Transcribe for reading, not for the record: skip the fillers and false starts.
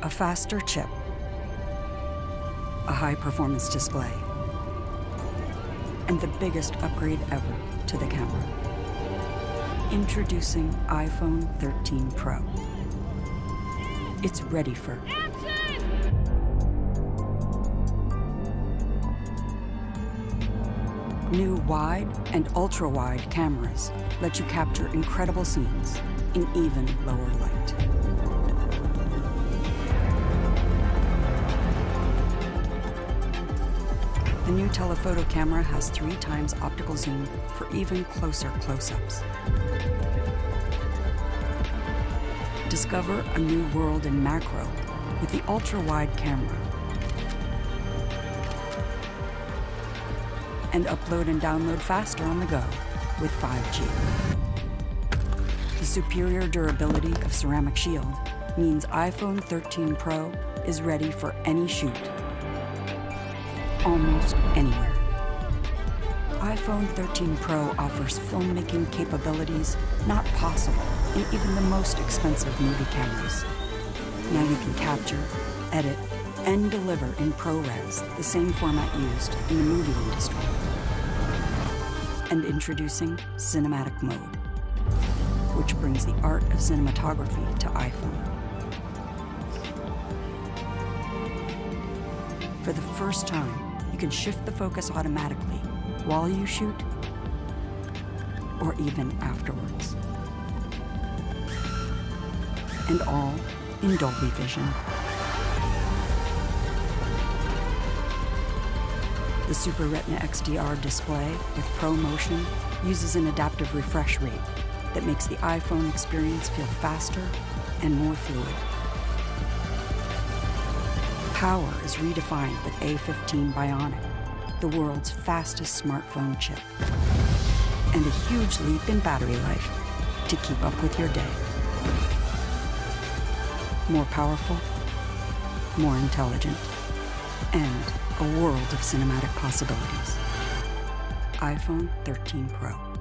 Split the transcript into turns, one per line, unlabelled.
A faster chip, a high-performance display, and the biggest upgrade ever to the camera. Introducing iPhone 13 Pro. It's ready for new wide and ultra-wide cameras let you capture incredible scenes in even lower light. The new telephoto camera has 3 times optical zoom for even closer close-ups. Discover a new world in macro with the ultra-wide camera. And upload and download faster on the go with 5G. The superior durability of ceramic shield means iPhone 13 Pro is ready for any shoot, almost anywhere. iPhone 13 Pro offers filmmaking capabilities not possible in even the most expensive movie cameras. Now you can capture, edit, and deliver in ProRes, the same format used in the movie industry. And introducing Cinematic Mode, which brings the art of cinematography to iPhone. For the first time, you can shift the focus automatically while you shoot or even afterwards. And all in Dolby Vision. The Super Retina XDR display with ProMotion uses an adaptive refresh rate that makes the iPhone experience feel faster and more fluid. Power is redefined with A15 Bionic, the world's fastest smartphone chip. And a huge leap in battery life to keep up with your day. More powerful, more intelligent, and a world of cinematic possibilities. iPhone 13 Pro.